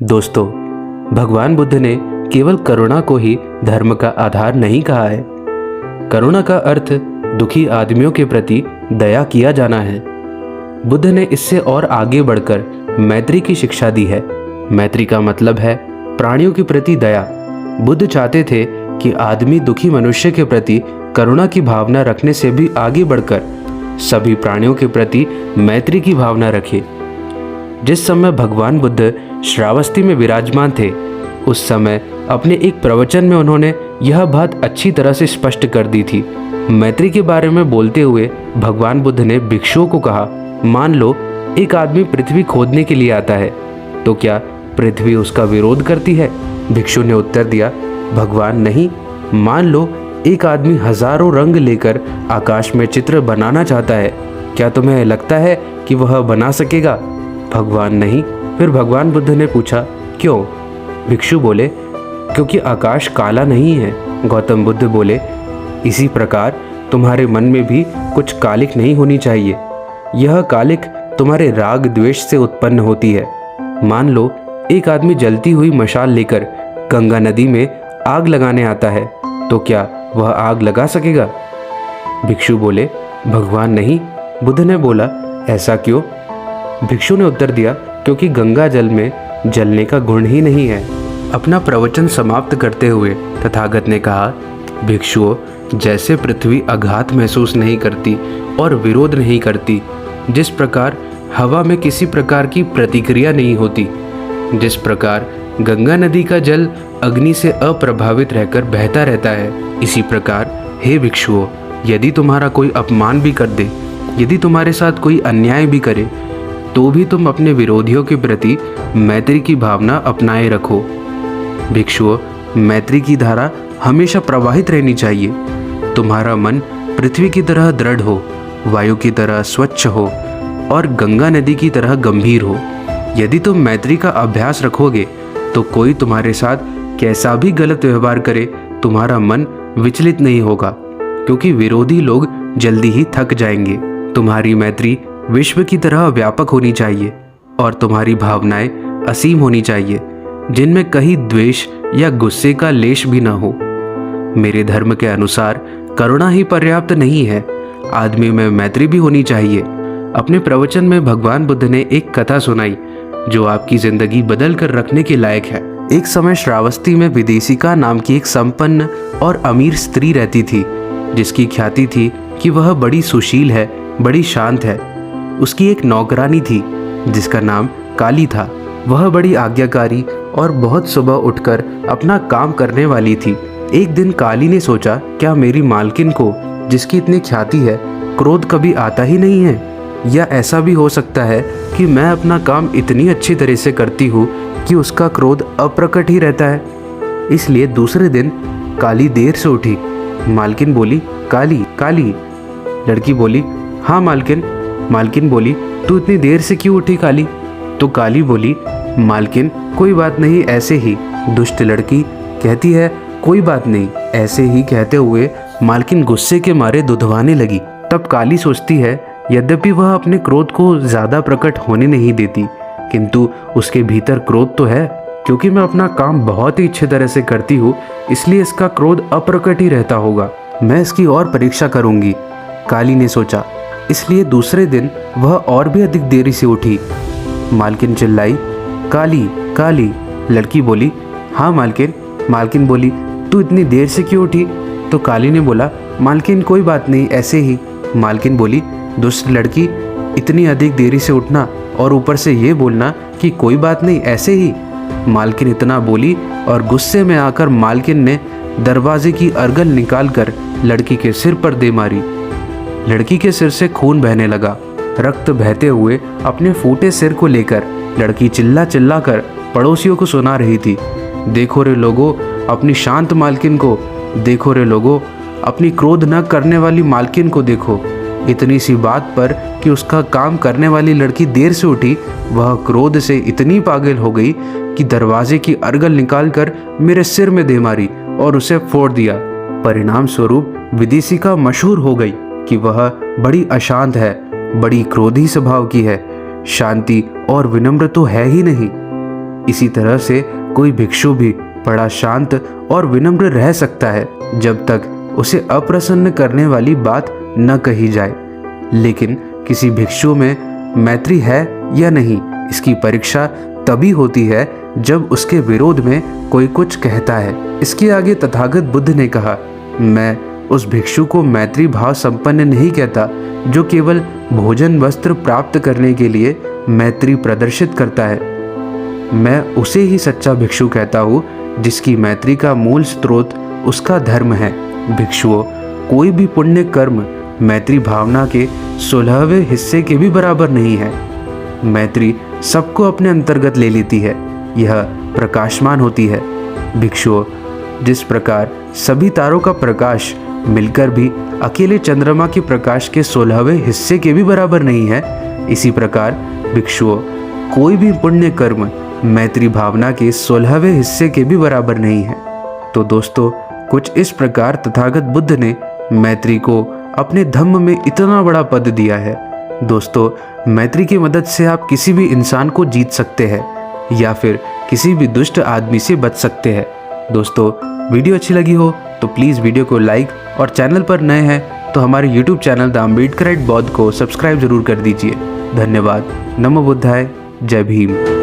दोस्तों, भगवान बुद्ध ने केवल करुणा को ही धर्म का आधार नहीं कहा है। करुणा का अर्थ दुखी आदमियों के प्रति दया किया जाना है। बुद्ध ने इससे और आगे बढ़कर मैत्री की शिक्षा दी है। मैत्री का मतलब है प्राणियों के प्रति दया। बुद्ध चाहते थे कि आदमी दुखी मनुष्य के प्रति करुणा की भावना रखने से भी आगे बढ़कर सभी प्राणियों के प्रति मैत्री की भावना रखे। जिस समय भगवान बुद्ध श्रावस्ती में विराजमान थे, उस समय अपने एक प्रवचन में उन्होंने यह बात अच्छी तरह से स्पष्ट कर दी थी। मैत्री के बारे में बोलते हुए भगवान बुद्ध ने भिक्षुओं को कहा, मान लो एक आदमी पृथ्वी खोदने के लिए आता है, तो क्या पृथ्वी उसका विरोध करती है? भिक्षु ने उत्तर दिया, भगवान नहीं। मान लो एक आदमी हजारों रंग लेकर आकाश में चित्र बनाना चाहता है, क्या तुम्हें लगता है कि वह बना सकेगा? भगवान नहीं। फिर भगवान बुद्ध ने पूछा, क्यों? भिक्षु बोले, क्योंकि आकाश काला नहीं है। गौतम बुद्ध बोले, इसी प्रकार तुम्हारे मन में भी कुछ कालिक नहीं होनी चाहिए। यह कालिक तुम्हारे राग द्वेष से उत्पन्न होती है। मान लो एक आदमी जलती हुई मशाल लेकर गंगा नदी में आग लगाने आता है, तो क्या वह आग लगा सकेगा? भिक्षु बोले, भगवान नहीं। बुद्ध ने बोला, ऐसा क्यों? भिक्षु ने उत्तर दिया, क्योंकि गंगा जल में जलने का गुण ही नहीं है। अपना प्रवचन समाप्त करते हुए तथागत ने कहा, भिक्षुओं, जैसे पृथ्वी आघात महसूस नहीं करती और विरोध नहीं करती, जिस प्रकार हवा में किसी प्रकार की प्रतिक्रिया नहीं होती, जिस प्रकार गंगा नदी का जल अग्नि से अप्रभावित रहकर बहता रहता है, इसी प्रकार हे भिक्षुओं, यदि तुम्हारा कोई अपमान भी कर दे, यदि तुम्हारे साथ कोई अन्याय भी करे, तो भी तुम अपने विरोधियों के प्रति मैत्री की भावना अपनाए रखो। भिक्षुओं, मैत्री की धारा हमेशा प्रवाहित रहनी चाहिए। तुम्हारा मन पृथ्वी की तरह दृढ़ हो, वायु की तरह स्वच्छ हो और गंगा नदी की तरह गंभीर हो। यदि तुम मैत्री का अभ्यास रखोगे तो कोई तुम्हारे साथ कैसा भी गलत व्यवहार करे, तुम्हारा मन विचलित नहीं होगा, क्योंकि विरोधी लोग जल्दी ही थक जाएंगे। तुम्हारी मैत्री विश्व की तरह व्यापक होनी चाहिए और तुम्हारी भावनाएं असीम होनी चाहिए, जिनमें कहीं द्वेष या गुस्से का लेश भी न हो। मेरे धर्म के अनुसार करुणा ही पर्याप्त नहीं है, आदमी में मैत्री भी होनी चाहिए। अपने प्रवचन में भगवान बुद्ध ने एक कथा सुनाई जो आपकी जिंदगी बदल कर रखने के लायक है। एक समय श्रावस्ती में विदेशिका नाम की एक संपन्न और अमीर स्त्री रहती थी, जिसकी ख्याति थी कि वह बड़ी सुशील है, बड़ी शांत है। उसकी एक नौकरानी थी जिसका नाम काली था। वह बड़ी आज्ञाकारी और बहुत सुबह उठकर अपना काम करने वाली थी। एक दिन काली ने सोचा, क्या मेरी मालकिन को, जिसकी इतनी ख्याति है, क्रोध कभी आता ही नहीं है? या ऐसा भी हो सकता है कि मैं अपना काम इतनी अच्छी तरह से करती हूँ कि उसका क्रोध अप्रकट ही रहता है। इसलिए दूसरे दिन काली देर से उठी। मालकिन बोली, काली काली। लड़की बोली, हाँ मालकिन। मालकिन बोली, तू इतनी देर से क्यों उठी काली? तो काली बोली, मालकिन कोई बात नहीं, ऐसे ही। दुष्ट लड़की कहती है, कोई बात नहीं, ऐसे ही। कहते हुए मालकिन गुस्से के मारे दुधवाने लगी। तब काली सोचती है, यद्यपि वह अपने क्रोध को ज्यादा प्रकट होने नहीं देती, किंतु उसके भीतर क्रोध तो है। क्योंकि मैं अपना काम बहुत ही अच्छी तरह से करती हूँ, इसलिए इसका क्रोध अप्रकट ही रहता होगा। मैं इसकी और परीक्षा करूंगी, काली ने सोचा। इसलिए दूसरे दिन वह और भी अधिक देरी से उठी। मालकिन चिल्लाई, काली काली। लड़की बोली, हाँ मालकिन। मालकिन बोली, तू इतनी देर से क्यों उठी? तो काली ने बोला, मालकिन कोई बात नहीं, ऐसे ही। मालकिन बोली, दुष्ट लड़की, इतनी अधिक देरी से उठना और ऊपर से ये बोलना कि कोई बात नहीं, ऐसे ही। मालकिन इतना बोली और गुस्से में आकर मालकिन ने दरवाजे की अर्गल निकालकर लड़की के सिर पर दे मारी। लड़की के सिर से खून बहने लगा। रक्त बहते हुए अपने फूटे सिर को लेकर लड़की चिल्ला चिल्ला कर पड़ोसियों को सुना रही थी, देखो रे लोगों अपनी शांत मालकिन को, देखो रे लोगों अपनी क्रोध न करने वाली मालकिन को देखो। इतनी सी बात पर कि उसका काम करने वाली लड़की देर से उठी, वह क्रोध से इतनी पागल हो गई कि दरवाजे की अर्गल निकालकर मेरे सिर में दे मारी और उसे फोड़ दिया। परिणाम स्वरूप विदेशिका मशहूर हो गई कि वह बड़ी अशांत है, बड़ी क्रोधी स्वभाव की है, शांति और विनम्र तो है ही नहीं। इसी तरह से कोई भिक्षु भी बड़ा शांत और विनम्र रह सकता है जब तक उसे अप्रसन्न करने वाली बात न कही जाए। लेकिन किसी भिक्षु में मैत्री है या नहीं, इसकी परीक्षा तभी होती है जब उसके विरोध में कोई कुछ कहता है। इसके आगे तथागत बुद्ध ने कहा, मैं उस भिक्षु को मैत्री भाव संपन्न नहीं कहता जो केवल भोजन वस्त्र प्राप्त करने के लिए मैत्री प्रदर्शित करता है। मैं उसे ही सच्चा भिक्षु कहता हूँ जिसकी मैत्री का मूल स्रोत उसका धर्म है। भिक्षुओं, कोई भी पुण्य कर्म मैत्री भावना के 16वें हिस्से के भी बराबर नहीं है। मैत्री सबको अपने अंतर्गत ले लेती है, यह प्रकाशमान होती है। भिक्षुओं, जिस प्रकार सभी तारों का प्रकाश मिलकर भी अकेले चंद्रमा के प्रकाश के 16वें हिस्से के भी बराबर नहीं है, इसी प्रकार भिक्षुओं, कोई भी पुण्य कर्म मैत्री भावना के 16वें हिस्से के भी बराबर नहीं है। तो दोस्तों, कुछ इस प्रकार तथागत बुद्ध ने मैत्री को अपने धम्म में इतना बड़ा पद दिया है। दोस्तों, मैत्री की मदद से आप किसी भी इंसान को जीत सकते हैं या फिर किसी भी दुष्ट आदमी से बच सकते हैं। दोस्तों, वीडियो अच्छी लगी हो तो प्लीज़ वीडियो को लाइक और चैनल पर नए हैं तो हमारे यूट्यूब चैनल द अम्बेडकराइट बौद्ध को सब्सक्राइब जरूर कर दीजिए। धन्यवाद। नमो बुद्धाय। जय भीम।